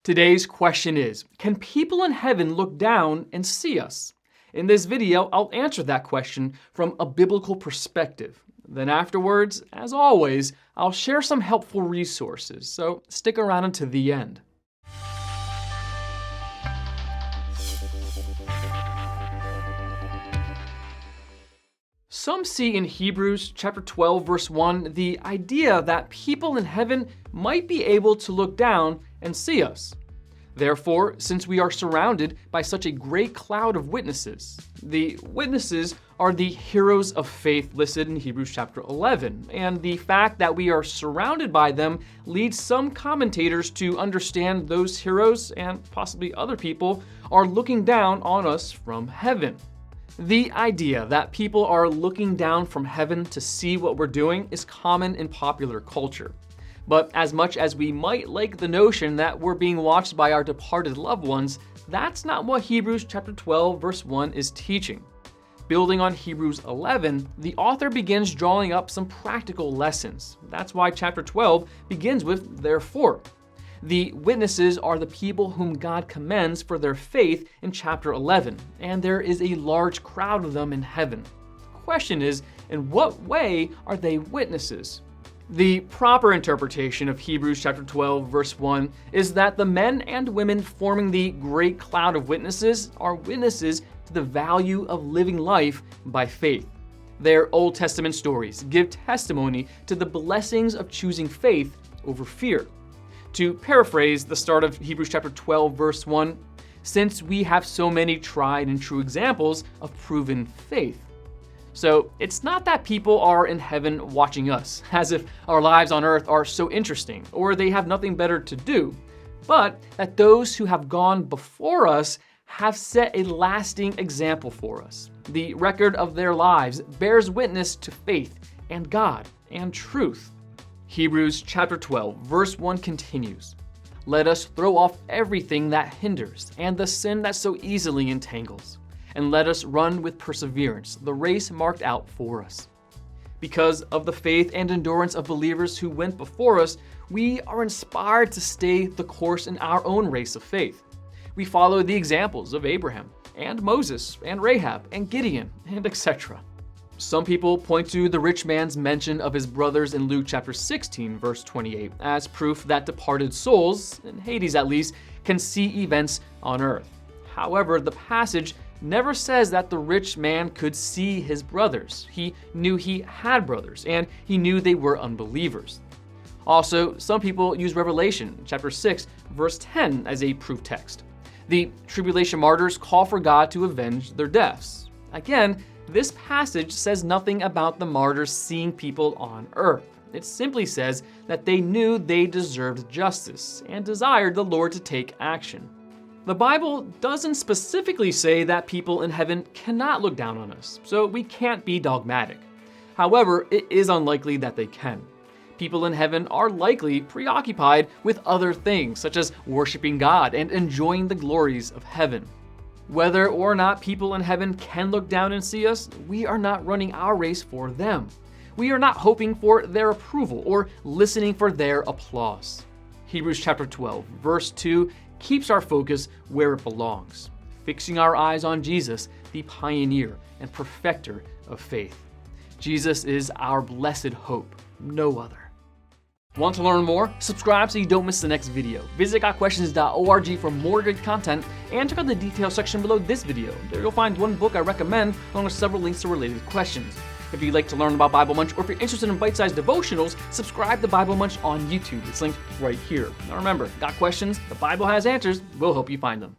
Today's question is, can people in heaven look down and see us? In this video, I'll answer that question from a biblical perspective. Then afterwards, as always, I'll share some helpful resources, so stick around until the end. Some see in Hebrews chapter 12, verse 1, the idea that people in heaven might be able to look down and see us. Therefore, since we are surrounded by such a great cloud of witnesses, the witnesses are the heroes of faith listed in Hebrews chapter 11, and the fact that we are surrounded by them leads some commentators to understand those heroes, and possibly other people, are looking down on us from heaven. The idea that people are looking down from heaven to see what we're doing is common in popular culture. But as much as we might like the notion that we're being watched by our departed loved ones, that's not what Hebrews chapter 12 verse 1 is teaching. Building on Hebrews 11, the author begins drawing up some practical lessons. That's why chapter 12 begins with therefore. The witnesses are the people whom God commends for their faith in chapter 11, and there is a large crowd of them in heaven. The question is, in what way are they witnesses? The proper interpretation of Hebrews chapter 12 verse 1 is that the men and women forming the great cloud of witnesses are witnesses to the value of living life by faith. Their Old Testament stories give testimony to the blessings of choosing faith over fear. To paraphrase the start of Hebrews chapter 12 verse 1, since we have so many tried and true examples of proven faith. So it's not that people are in heaven watching us, as if our lives on earth are so interesting, or they have nothing better to do, but that those who have gone before us have set a lasting example for us. The record of their lives bears witness to faith and God and truth. Hebrews chapter 12 verse 1 continues, "Let us throw off everything that hinders and the sin that so easily entangles, and let us run with perseverance the race marked out for us." Because of the faith and endurance of believers who went before us, we are inspired to stay the course in our own race of faith. We follow the examples of Abraham and Moses and Rahab and Gideon and etc. Some people point to the rich man's mention of his brothers in Luke chapter 16 verse 28 as proof that departed souls, in Hades at least, can see events on earth. However, the passage never says that the rich man could see his brothers. He knew he had brothers, and he knew they were unbelievers. Also, some people use Revelation chapter 6 verse 10 as a proof text. The tribulation martyrs call for God to avenge their deaths. Again, this passage says nothing about the martyrs seeing people on earth. It simply says that they knew they deserved justice and desired the Lord to take action. The Bible doesn't specifically say that people in heaven cannot look down on us, so we can't be dogmatic. However, it is unlikely that they can. People in heaven are likely preoccupied with other things, such as worshiping God and enjoying the glories of heaven. Whether or not people in heaven can look down and see us, we are not running our race for them. We are not hoping for their approval or listening for their applause. Hebrews chapter 12, verse 2 keeps our focus where it belongs, fixing our eyes on Jesus, the pioneer and perfecter of faith. Jesus is our blessed hope, no other. Want to learn more? Subscribe so you don't miss the next video. Visit gotquestions.org for more good content, and check out the details section below this video. There you'll find one book I recommend, along with several links to related questions. If you'd like to learn about Bible Munch, or if you're interested in bite-sized devotionals, subscribe to Bible Munch on YouTube. It's linked right here. Now remember, got questions? The Bible has answers. We'll help you find them.